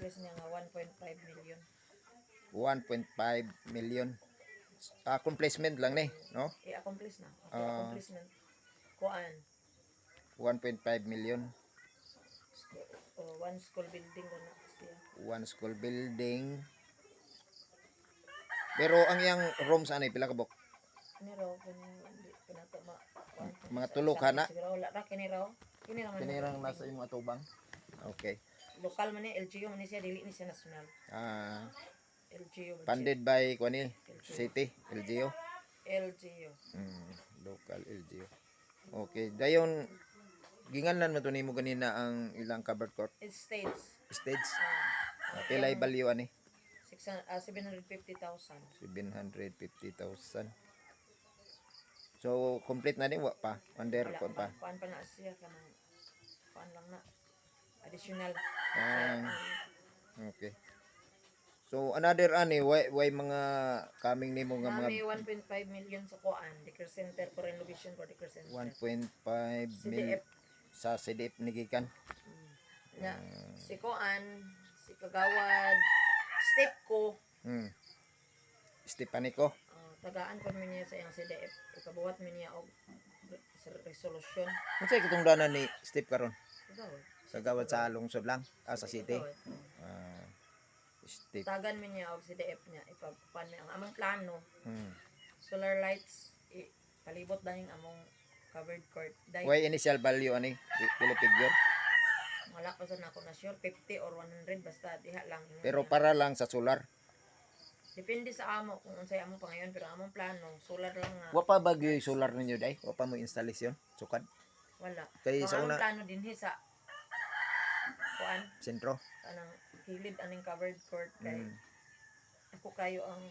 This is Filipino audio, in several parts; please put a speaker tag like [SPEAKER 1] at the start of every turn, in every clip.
[SPEAKER 1] accomplish niya nga 1.5 million.
[SPEAKER 2] 1.5 million. Accomplishment lang ni, no?
[SPEAKER 1] I-accomplish na. Okay, accomplishment. Kuan.
[SPEAKER 2] 1.5 million.
[SPEAKER 1] One school building ko na siya.
[SPEAKER 2] One school building. Pero ang iyang rooms anay pila ka bok?
[SPEAKER 1] Kini raw pinato
[SPEAKER 2] Mga tulog ka na?
[SPEAKER 1] Siguro wala ra kini raw. Kini naman.
[SPEAKER 2] Kini rang nasa imong atubang. Okay.
[SPEAKER 1] Lokal man ni LGU man ni siya, dili ni siya national. LGU.
[SPEAKER 2] Funded by kuani city LGU.
[SPEAKER 1] LGU.
[SPEAKER 2] Local LGU. Okay, dayon ginganlan man to nimo ganina ang ilang covered court.
[SPEAKER 1] States.
[SPEAKER 2] Stage. Pilay value ani?
[SPEAKER 1] 750,000.
[SPEAKER 2] 750,000. So complete na ni wa pa under kon pa.
[SPEAKER 1] Kuan pa na siya kanang kuan lang na additional.
[SPEAKER 2] Okay. So another ani why mga coming nimo nga mga
[SPEAKER 1] may 1.5 million sa kuan Decre Center for renovation for Decre Center.
[SPEAKER 2] 1.5 million sa CDF ni gikan.
[SPEAKER 1] Na si kuan si Kagawad step ko.
[SPEAKER 2] Stepanico.
[SPEAKER 1] Tagaan pa mi niya sa iyang CDF. Ikabuhat mi niya og resolution.
[SPEAKER 2] Unsay katungdanan ni Step karon?
[SPEAKER 1] Kagawad
[SPEAKER 2] sa lungsod lang sa city. Step.
[SPEAKER 1] Tagan mi niya og CDF niya ipapan mi ang among plano. Solar lights palibot dahil among covered court.
[SPEAKER 2] Why initial value ani? Pila figure?
[SPEAKER 1] Wala ko sa nako na sure 50 or 100 basta diha lang.
[SPEAKER 2] Pero para lang sa solar.
[SPEAKER 1] Depende sa amo kung unsay among pangayon pero among plano solar lang nga.
[SPEAKER 2] Wa pa bagyo solar ninyo day? Wa pa mo instalasyon? Sukad?
[SPEAKER 1] Wala.
[SPEAKER 2] Kay sa una
[SPEAKER 1] plano dinhi sa kuan
[SPEAKER 2] sentro.
[SPEAKER 1] Anang kilid aning covered court kay ako kayo ang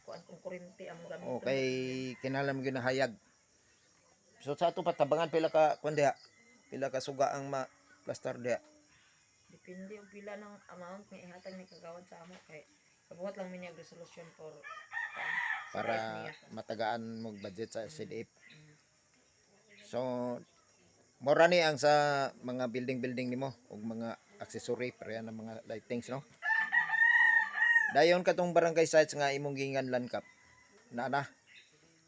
[SPEAKER 1] kuan kung kuryente among gamit.
[SPEAKER 2] Okay, kinalam gyud na hayag. So sa ato patabangan pila ka kuan diha? Pila ka suga ang plaster diha?
[SPEAKER 1] Depende og pila ng amount nga ihatag ni Kagawad sa amo kay kabuhat lang minyag resolution for
[SPEAKER 2] para matagaan mo budget sa CDF. So mura ni ang sa mga building nimo ug mga accessory para ng mga lightings, no? Dayon katong barangay sites nga imong ginganlan kap. Na.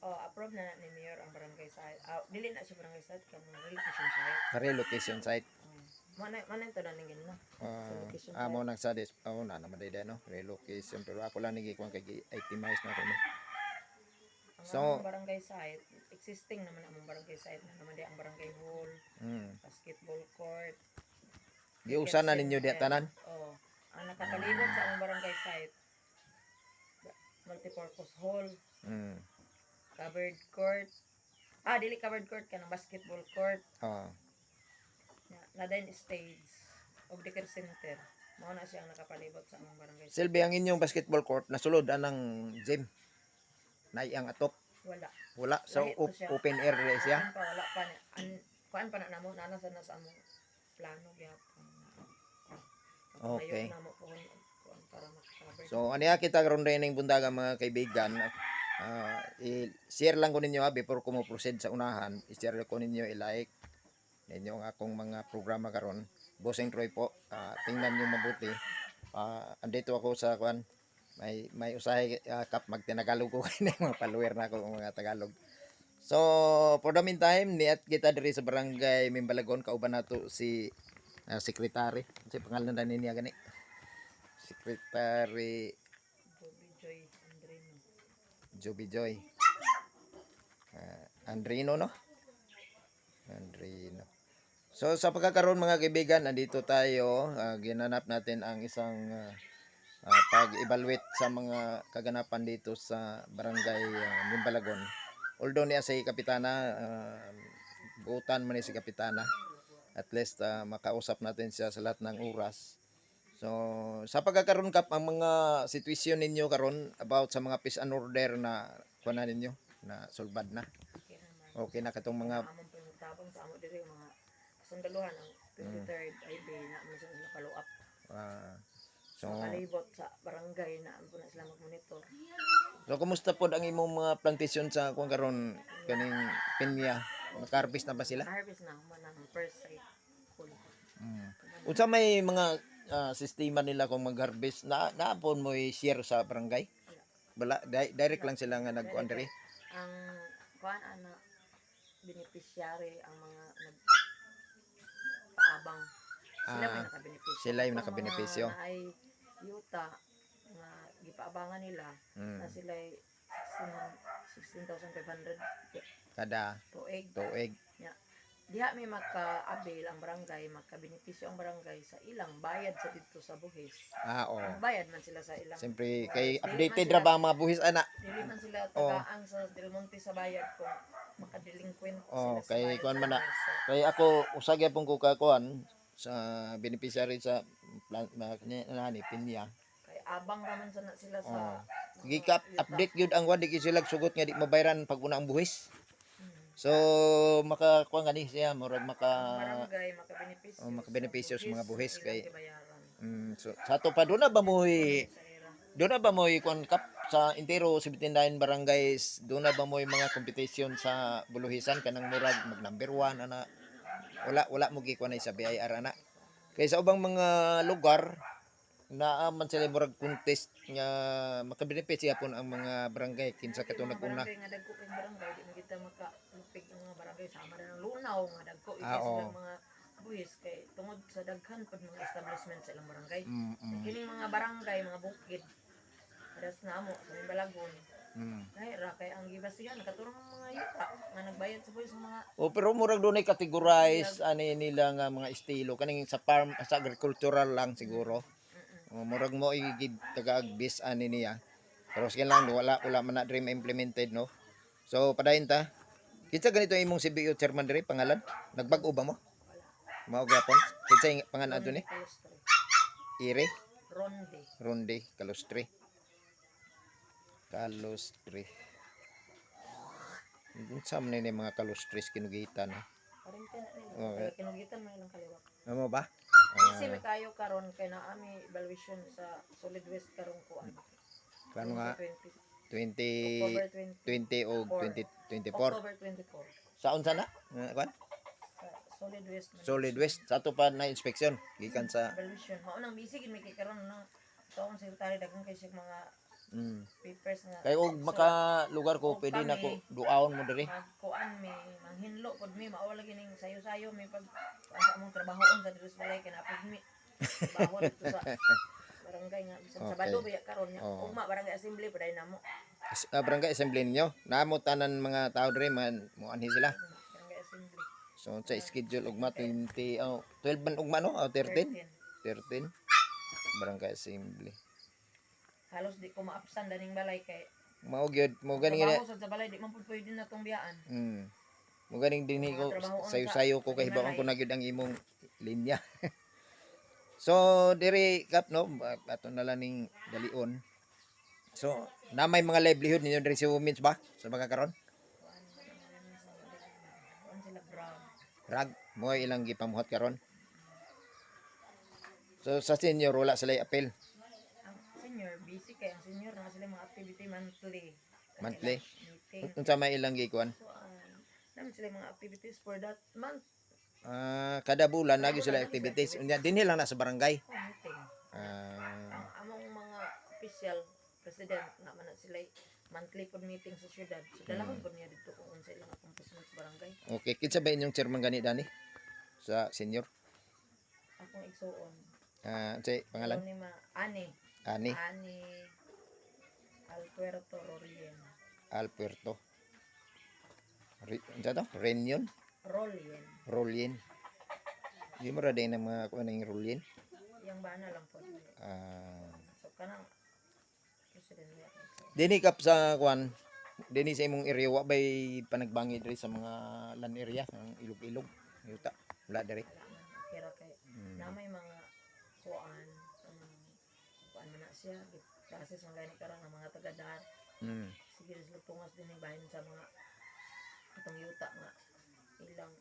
[SPEAKER 1] Approve na ni Mayor ang barangay site. Dili na siya barangay site kamo relocation site.
[SPEAKER 2] Relocation site.
[SPEAKER 1] Manay to na ning no.
[SPEAKER 2] Amo nang sa des na naman day no. Relocation pero ako lang nigi kuan kay itemize na ko no.
[SPEAKER 1] So barangay site existing naman among barangay site na naman di ang barangay hall. Basketball court.
[SPEAKER 2] Giusan na ninyo di tanan?
[SPEAKER 1] Ang nakapalibot sa among barangay site multipurpose hall. Covered court. Dili covered court kanang basketball court. Na din stage og Decre Center. Mao na siya ang nakapalibot sa among barangay.
[SPEAKER 2] Silbi ang inyong basketball court nasulod anang gym. Nay ang atop. Wala. So open air rin siya.
[SPEAKER 1] Wala pa kuan pa na namo nana sa among plano gyapon.
[SPEAKER 2] Okay.
[SPEAKER 1] Para makacover.
[SPEAKER 2] So aniya kita karon ning bundaga mga kaibigan. I-share lang ko ninyo before ko mo proceed sa unahan. I-share ko ninyo i-like ninyo ang akong mga programa karon. Bossing Troy po. Tingnan niyo mabuti. Andito ako sa kuan. May usahay kap magtinagalog ko kay mga follower na ako mga Tagalog. So for the meantime niat kita diri sa barangay Mimbalagon kauban nato si secretary. Si pangalan na niya gani. Secretary Joby Joy Andrino, no? Andrino. So sa pagkakaroon mga kaibigan, nandito tayo, ginanap natin ang isang pag-evaluate sa mga kaganapan dito sa barangay Mimbalagon. Although niya si Kapitana, buutan man ni si Kapitana, at least makausap natin siya sa lahat ng oras. So sa pagkakaroon kap ang mga sitwasyon ninyo karon about sa mga peace and order na kuana ninyo na sulbad na. Okay na katong mga
[SPEAKER 1] tapong sa amo diri mga sandaluhan ang 23rd IB na mo sila follow up. So palibot sa barangay na po na sila mag-monitor.
[SPEAKER 2] So kumusta pod ang imong mga plantation sa kuan karon kaning pinya? Naka-harvest na ba sila?
[SPEAKER 1] Harvest na man ang first site full.
[SPEAKER 2] Unsa may mga sistema nila kung mag-harvest naapon mo i-share sa barangay? Wala, direct lang sila nga nagkuan diri.
[SPEAKER 1] Ang kuan ana beneficiary ang mga nagpaabang. Sila may nakabenepisyo.
[SPEAKER 2] Sila yung
[SPEAKER 1] Kung
[SPEAKER 2] nakabenepisyo.
[SPEAKER 1] mga naay yuta nga gipaabangan nila na sila 16,500
[SPEAKER 2] Kada
[SPEAKER 1] tuig. Ya. Diha may maka-avail ang barangay, maka-benepisyo ang barangay sa ilang bayad sa dito sa buhis.
[SPEAKER 2] Oo.
[SPEAKER 1] Bayad man sila sa ilang.
[SPEAKER 2] Siyempre, kay updated ra ba ang mga buhis, ana?
[SPEAKER 1] Dili man sila tagaan sa Del Monte sa bayad kung makadelinquent sila sa
[SPEAKER 2] kay
[SPEAKER 1] bayad.
[SPEAKER 2] kuan man na.
[SPEAKER 1] So,
[SPEAKER 2] Kay ako, usag yapon ko kakuan sa beneficiary sa nani Pinya.
[SPEAKER 1] kay abang raman sana sila sa
[SPEAKER 2] Gikap update gyud ang wadi sila sugot nga di mabayaran pag una ang buhis. So makakuan gani siya murag
[SPEAKER 1] barangay makabenepisyo.
[SPEAKER 2] makabenepisyo sa mga buhis kay
[SPEAKER 1] bayaran.
[SPEAKER 2] so sa to pa do na ba mo
[SPEAKER 1] Sa era.
[SPEAKER 2] do na ba mo kuan kap sa intero 79 barangays do na ba mo mga competition sa buluhisan kanang murag mag number 1 ana wala mo gikuan sa BIR ana kay sa ubang mga lugar naa man sila murag contest nga makabenefit siya pon ang mga barangay kinsa katong nag-una.
[SPEAKER 1] Barangay nga dagko kay barangay di man kita makalupig ang mga barangay sama ra ng lunaw nga dagko
[SPEAKER 2] Oo.
[SPEAKER 1] sila mga buhis kay tungod sa daghan pud mga establishment sa ilang barangay.
[SPEAKER 2] Mm.
[SPEAKER 1] Kining mga barangay, mga bukid. Aras na amo sa Balagon. Kay ra kay ang gibasihan katulong ang mga yuta nga nagbayad sa buhis mga
[SPEAKER 2] Pero murag dunay categorize ani nila nga mga estilo kaning sa farm sa agricultural lang siguro. Murag mo igid taga-agbis ani niya. Pero sige lang wala man na dream implemented no. So padayon ta. Kinsa ganito ang imong CBO chairman diri pangalan? Nagbag-o ba mo? Mao gyapon. Kinsa ang pangalan ato ni?
[SPEAKER 1] Kalustri.
[SPEAKER 2] Ire
[SPEAKER 1] Ronde.
[SPEAKER 2] Ronde Calustri. Calustri. Unsa man ni mga kalustris kinugitan?
[SPEAKER 1] Paring na nila.
[SPEAKER 2] Okay.
[SPEAKER 1] Kaya kinugitan man ilang kaliwat.
[SPEAKER 2] Amo ba?
[SPEAKER 1] Kasi may kayo karon kay naa mi evaluation sa Solid Waste karon ko ano.
[SPEAKER 2] Kano nga
[SPEAKER 1] 2020
[SPEAKER 2] 20 o 2024.
[SPEAKER 1] October 24
[SPEAKER 2] Saon sana? Kwan?
[SPEAKER 1] sa Solid Waste man.
[SPEAKER 2] Solid waste sa to pa na inspection gikan sa
[SPEAKER 1] Evaluation. Mao nang busy gid may kay karon na taong secretary daghan kay siya mga papers nga.
[SPEAKER 2] kay og maka lugar ko pwede na ko duaon mo diri.
[SPEAKER 1] Magkuan mi manghinlo pod mi mao lagi ning sayo-sayo mi pag asa among trabahoon sa dito sa balay kay napod mi. Trabaho dito sa barangay nga bisan Sabado biya karon nya. Ugma barangay assembly paday namo.
[SPEAKER 2] Barangay assembly ninyo. Namo tanan mga tao diri man mo anhi sila.
[SPEAKER 1] Barangay assembly.
[SPEAKER 2] So sa schedule ugma 20 12 man ugma no? 13 barangay assembly.
[SPEAKER 1] Halos di ko maapsan daning balay kay
[SPEAKER 2] Mao gyud mo ganing
[SPEAKER 1] trabaho sa balay di man pud pwede na tong biyaan.
[SPEAKER 2] Mo ganing dinhi ko sayo-sayo ko kay bawang ko na gyud ang imong linya. So diri kap no ato na lang ning dalion. So na may mga livelihood ninyo diri sa women's ba sa mga karon?
[SPEAKER 1] Kuan sila grab.
[SPEAKER 2] Rag mo ilang gipamuhat karon. So sa senior wala sila appeal.
[SPEAKER 1] Ang senior busy kay ang senior na sila mga activity monthly.
[SPEAKER 2] Monthly?
[SPEAKER 1] Meeting.
[SPEAKER 2] Unsa may ilang gikuan?
[SPEAKER 1] Naman sila mga activities for that month.
[SPEAKER 2] Kada bulan lagi sila activities. Unya dinhi lang na sa barangay.
[SPEAKER 1] Meeting.
[SPEAKER 2] Ah,
[SPEAKER 1] Among mga official president naman na sila monthly pod meeting sa syudad. So dalahon pod niya dito kung unsa ilang accomplishment sa barangay.
[SPEAKER 2] okay, kinsa ba inyong chairman gani dani? Sa senior?
[SPEAKER 1] Akong igsuon.
[SPEAKER 2] Say pangalan?
[SPEAKER 1] Ni Ani.
[SPEAKER 2] Ani
[SPEAKER 1] Ani Alpuerto Rorien.
[SPEAKER 2] Alberto. Unsa to? Renyon?
[SPEAKER 1] Rolien.
[SPEAKER 2] Rolien. Di mo ra din ang mga kuan ng Rolien.
[SPEAKER 1] Yang bana lang po. So kanang president niya.
[SPEAKER 2] Dini kap sa kuan. Dini sa imong area wa bay panagbangi diri sa mga land area, ang ilog-ilog. Yuta. Wala diri.
[SPEAKER 1] Kira kay na may mga kuan kuan man na siya process ang gani karon ng mga taga-dar. Sige sila tungas din yung bahin sa mga itong yuta nga ilang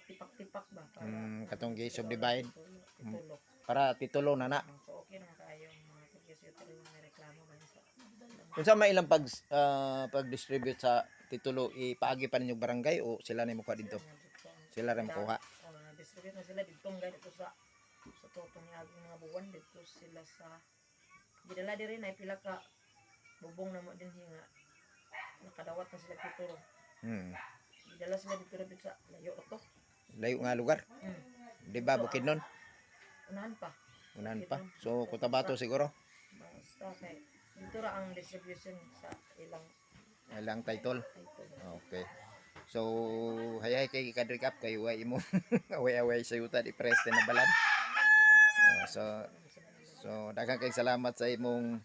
[SPEAKER 1] tipak-tipak ba para
[SPEAKER 2] katong gi-subdivide
[SPEAKER 1] titulo.
[SPEAKER 2] para titulo na na.
[SPEAKER 1] So okay naman kayo mga taga-yuta rin may reklamo ba sa
[SPEAKER 2] Unsa may ilang pag-distribute sa titulo ipaagi pa ninyo barangay o sila na mo kuha dito? Sila ra mo kuha.
[SPEAKER 1] distribute na sila dito nga dito sa sa totoo ni aging mga buwan dito sila sa gidala diri na pila ka bubong na mo din nga nakadawat na sila kituro. Gidala sila dito rin sa layo to.
[SPEAKER 2] Layo nga lugar. Di ba Bukidnon?
[SPEAKER 1] Unahan pa.
[SPEAKER 2] Unahan pa. So Cotabato siguro.
[SPEAKER 1] Basta kay dito ra ang distribution sa
[SPEAKER 2] Ilang title.
[SPEAKER 1] title.
[SPEAKER 2] Okay. So hayay kay kadrikap kay way mo. Away sa yuta di preste na balan. So daghang kay salamat sa imong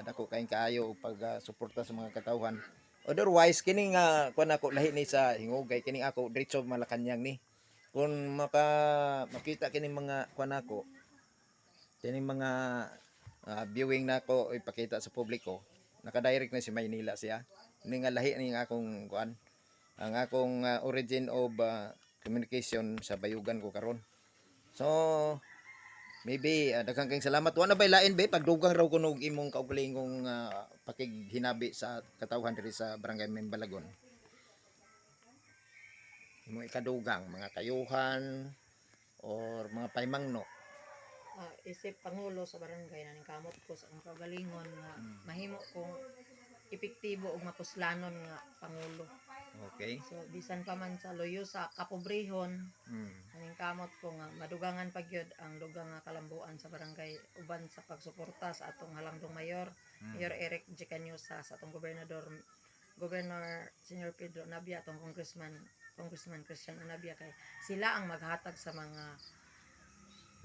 [SPEAKER 2] dako kayong kaayo pag suporta sa mga katawhan. Otherwise kining kuan ako lahi ni sa hingugay kining ako diretso Malacañang ni. Kung makita kining mga kuan ako kining mga viewing nako ipakita sa publiko, naka-direct na si Maynila siya. Ning nga lahi ning akong kuan ang akong origin of communication sa bayugan ko karon. So maybe daghang kayong salamat. Wa na bay lain be pagdugang raw kunog imong kaugalingong pakighinabi sa katawhan diri sa Barangay Mimbalagon. Imong ikadugang mga kayuhan or mga paymangno.
[SPEAKER 1] Isip pangulo sa barangay na kamot ko sa akong kaugalingon nga mahimo kong epektibo ug mapuslanon nga pangulo.
[SPEAKER 2] Okay.
[SPEAKER 1] So bisan pa man sa loyo sa kapobrehon, aning kamot ko nga madugangan pa gyud ang dugang nga kalambuan sa barangay uban sa pagsuporta sa atong halangdong mayor, Mayor Eric G. Cañosa, sa atong Governor Senior Pedro Nabia, atong Congressman Christian Nabia, kay sila ang maghatag sa mga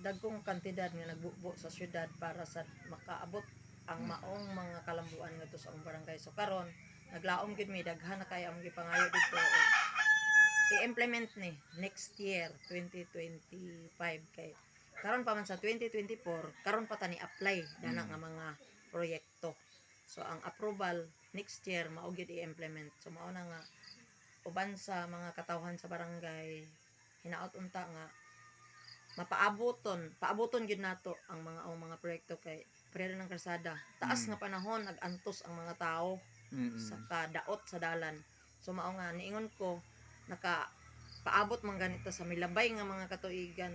[SPEAKER 1] dagkong kantidad nga nagbubo sa syudad para sa makaabot ang maong mga kalambuan ngadto sa among barangay. So karon naglaom gid mi daghan na kay among gipangayo dito i-implement ni next year 2025 kay karon pa man sa 2024 karon pa ta ni apply dana nga mga proyekto. So ang approval next year mao gid i-implement. So mao na nga uban sa mga katawhan sa barangay hinaot unta nga paaboton gid nato ang mga proyekto kay preno ng kalsada. Taas nga panahon nagantos ang mga tao sa kadaot sa dalan. So mao nga niingon ko naka paabot man ganito sa milabay nga mga katuigan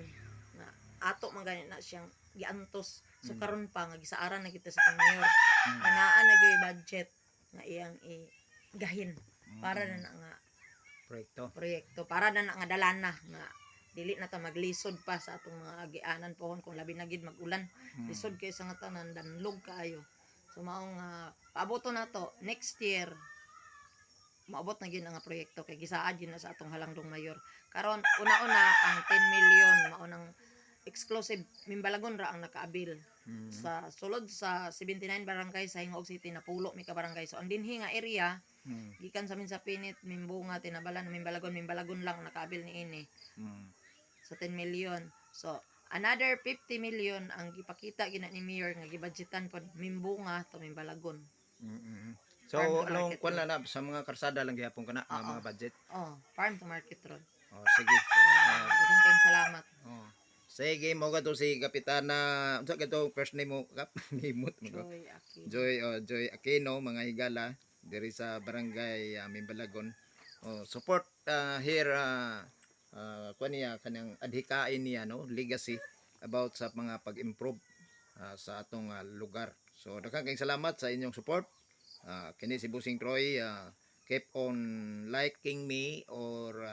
[SPEAKER 1] nga ato man ganit na siyang giantos. So karon pa nga gisaaran na kita sa tong mayor. Anaa na gyud budget nga iyang igahin para na nga proyekto para na nga dalana nga dili na ta maglisod pa sa atong mga agianan pohon kung labi na gid magulan. Lisod kay sa nga tanan danlog kaayo. So mao nga paaboton nato next year maabot na gyud ang proyekto kay gisaad gyud na sa atong halangdong mayor. Karon una-una ang 10 million mao nang exclusive Mimbalagon ra ang nakaabil. Sa sulod sa 79 barangay sa Hingog City na pulo mi ka barangay. So ang dinhi nga area gikan sa min sa Pinit, Mimbunga, Tinabalan, Mimbalagon lang nakaabil niini. So 10 million. So another 50 million ang gipakita gina ni Mayor nga gibudgetan pod Mimbunga to Mimbalagon.
[SPEAKER 2] So anong kuan na sa mga karsada lang gihapon kana nga mga budget?
[SPEAKER 1] Farm to market road.
[SPEAKER 2] Sige.
[SPEAKER 1] Daghang kayong salamat.
[SPEAKER 2] Sige mo ka to si Kapitana, unsa ka to first name mo kap? Gimot mo ko. Joy Aquino mga higala diri sa Barangay Mimbalagon. Support here kuan niya kanang adhikain niya no legacy about sa mga pag-improve sa atong lugar. So daghang kayong salamat sa inyong support. Kini si Busing Troy, keep on liking me or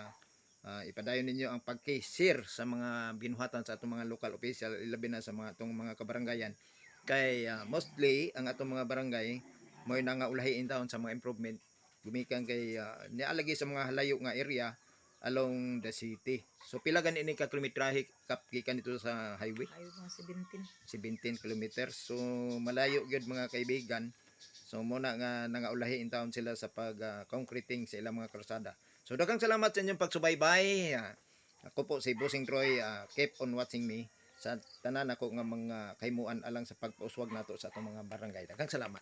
[SPEAKER 2] ipadayon ninyo ang pag-share sa mga binuhatan sa atong mga local official, ilabi na sa mga atong mga kabarangayan. Kay mostly ang atong mga barangay mo na nga ulahiin taon sa mga improvement gumikan kay nialagi sa mga halayo nga area along the city. So pila gani ni ka kilometrahe gikan dito sa highway?
[SPEAKER 1] Ay mga
[SPEAKER 2] 17 kilometers. So malayo gyud mga kaibigan. So muna nga nangaulahiin taon sila sa pag-concreting sa ilang mga kalsada. So daghang salamat sa inyong pagsubaybay. Ako po si Busing Troy, keep on watching me sa tanan ako nga mga kahimuan alang sa pagpauswag nato sa atong mga barangay. Daghang salamat.